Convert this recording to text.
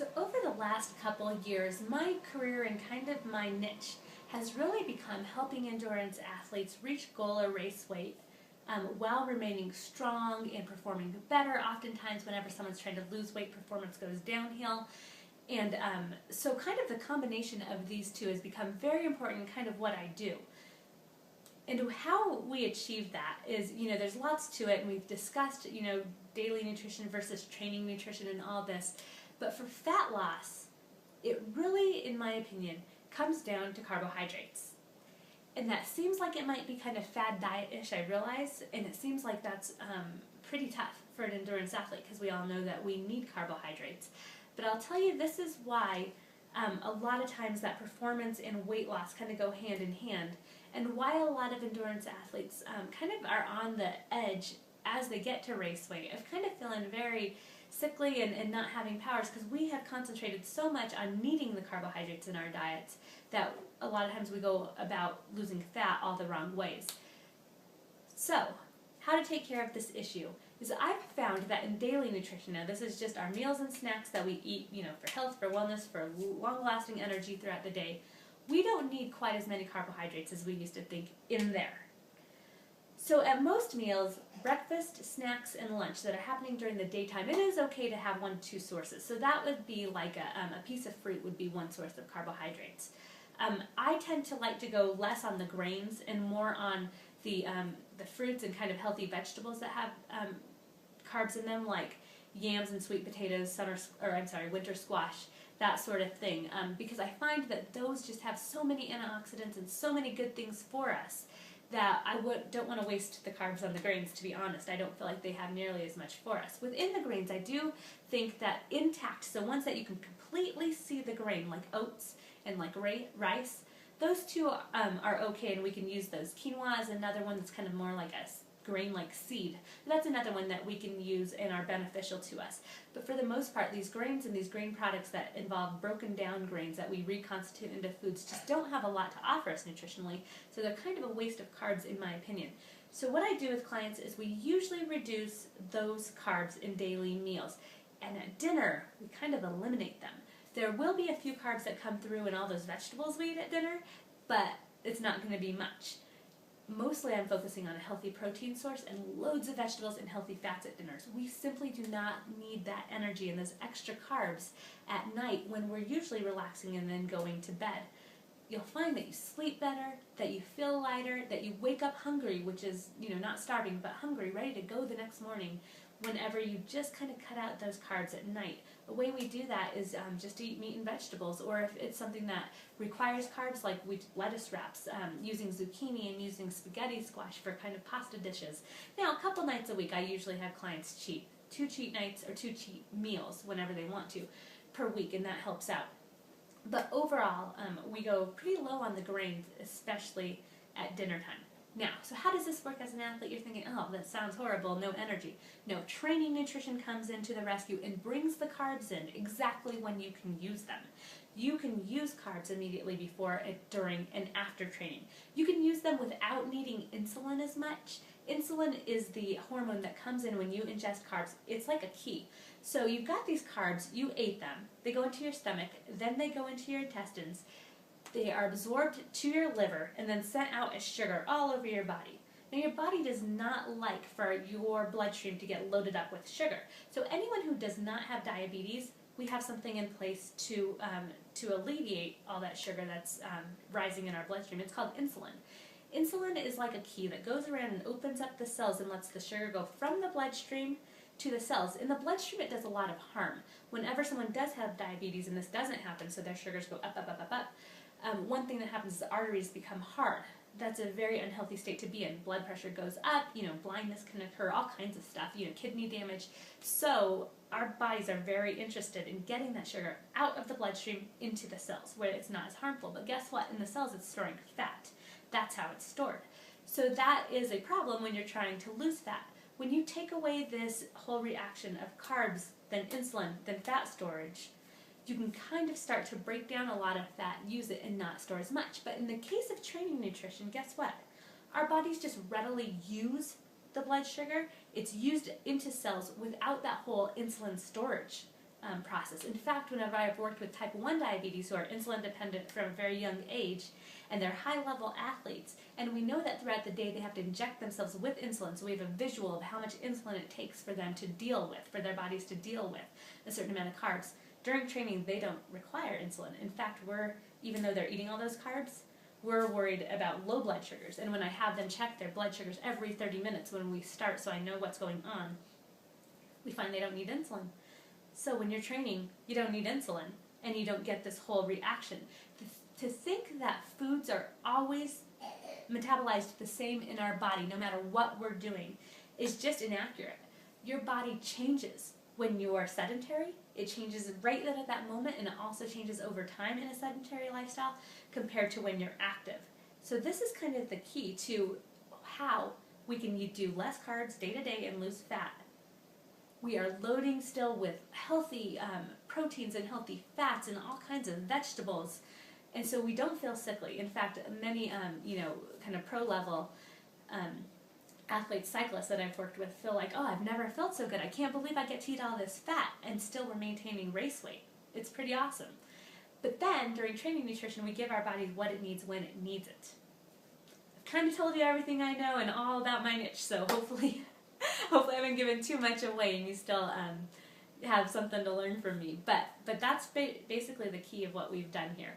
So over the last couple of years, my career and kind of my niche has really become helping endurance athletes reach goal or race weight while remaining strong and performing better. Oftentimes whenever someone's trying to lose weight, performance goes downhill. And so kind of the combination of these two has become very important in kind of what I do. And how we achieve that is, there's lots to it, and we've discussed, daily nutrition versus training nutrition and all this. But for fat loss, it really, in my opinion, comes down to carbohydrates. And that seems like it might be kind of fad diet-ish, I realize, and it seems like that's pretty tough for an endurance athlete because we all know that we need carbohydrates. But I'll tell you, this is why a lot of times that performance and weight loss kind of go hand in hand, and why a lot of endurance athletes kind of are on the edge as they get to race weight of kind of feeling very sickly and not having powers, because we have concentrated so much on needing the carbohydrates in our diets that a lot of times we go about losing fat all the wrong ways. So, how to take care of this issue is I've found that in daily nutrition, now this is just our meals and snacks that we eat, for health, for wellness, for long-lasting energy throughout the day, we don't need quite as many carbohydrates as we used to think in there. So at most meals, breakfast, snacks, and lunch that are happening during the daytime, it is okay to have 1-2 sources. So that would be like a piece of fruit would be one source of carbohydrates. I tend to like to go less on the grains and more on the fruits and kind of healthy vegetables that have carbs in them, like yams and sweet potatoes, winter squash, that sort of thing, because I find that those just have so many antioxidants and so many good things for us that I don't want to waste the carbs on the grains, to be honest. I don't feel like they have nearly as much for us. Within the grains, I do think that intact, so ones that you can completely see the grain, like oats and like rice, those two are okay, and we can use those. Quinoa is another one that's kind of more like a grain-like seed. That's another one that we can use and are beneficial to us. But for the most part, these grains and these grain products that involve broken down grains that we reconstitute into foods just don't have a lot to offer us nutritionally, so they're kind of a waste of carbs in my opinion. So what I do with clients is we usually reduce those carbs in daily meals, and at dinner we kind of eliminate them. There will be a few carbs that come through in all those vegetables we eat at dinner, but it's not going to be much. Mostly I'm focusing on a healthy protein source and loads of vegetables and healthy fats at dinners. We simply do not need that energy and those extra carbs at night when we're usually relaxing and then going to bed. You'll find that you sleep better, that you feel lighter, that you wake up hungry, which is, not starving, but hungry, ready to go the next morning whenever you just kind of cut out those carbs at night. The way we do that is just to eat meat and vegetables, or if it's something that requires carbs, like lettuce wraps, using zucchini and using spaghetti squash for kind of pasta dishes. Now, a couple nights a week, I usually have clients cheat. 2 cheat nights or 2 cheat meals whenever they want to per week, and that helps out. But overall, we go pretty low on the grains, especially at dinner time. Now, so how does this work as an athlete? You're thinking, oh, that sounds horrible, no energy. No, training nutrition comes into the rescue and brings the carbs in exactly when you can use them. You can use carbs immediately before, during, and after training. You can use them without needing insulin as much. Insulin is the hormone that comes in when you ingest carbs. It's like a key. So you've got these carbs, you ate them, they go into your stomach, then they go into your intestines. They are absorbed to your liver and then sent out as sugar all over your body. Now, your body does not like for your bloodstream to get loaded up with sugar. So anyone who does not have diabetes, we have something in place to alleviate all that sugar that's rising in our bloodstream. It's called insulin. Insulin is like a key that goes around and opens up the cells and lets the sugar go from the bloodstream to the cells. In the bloodstream, it does a lot of harm. Whenever someone does have diabetes and this doesn't happen, so their sugars go up, up, up, up, up, one thing that happens is the arteries become hard. That's a very unhealthy state to be in. Blood pressure goes up, blindness can occur, all kinds of stuff, kidney damage. So our bodies are very interested in getting that sugar out of the bloodstream into the cells where it's not as harmful. But guess what? In the cells, it's storing fat. That's how it's stored. So that is a problem when you're trying to lose fat. When you take away this whole reaction of carbs, then insulin, then fat storage, you can kind of start to break down a lot of fat, use it, and not store as much. But in the case of training nutrition, guess what? Our bodies just readily use the blood sugar. It's used into cells without that whole insulin storage process. In fact, whenever I've worked with type 1 diabetes who are insulin dependent from a very young age, and they're high-level athletes, and we know that throughout the day they have to inject themselves with insulin, so we have a visual of how much insulin it takes for them to deal with, for their bodies to deal with a certain amount of carbs. During training, they don't require insulin. In fact, even though they're eating all those carbs, we're worried about low blood sugars. And when I have them check their blood sugars every 30 minutes when we start, so I know what's going on, we find they don't need insulin. So when you're training, you don't need insulin, and you don't get this whole reaction. To think that foods are always metabolized the same in our body, no matter what we're doing, is just inaccurate. Your body changes when you are sedentary. It changes right then at that moment, and it also changes over time in a sedentary lifestyle compared to when you're active. So this is kind of the key to how we can do less carbs day to day and lose fat. We are loading still with healthy proteins and healthy fats and all kinds of vegetables, and so we don't feel sickly. In fact, many kind of pro-level athletes, cyclists that I've worked with feel like, oh, I've never felt so good. I can't believe I get to eat all this fat, and still we're maintaining race weight. It's pretty awesome. But then during training nutrition, we give our body what it needs when it needs it. I've kind of told you everything I know and all about my niche, so hopefully I haven't given too much away and you still have something to learn from me. But that's basically the key of what we've done here.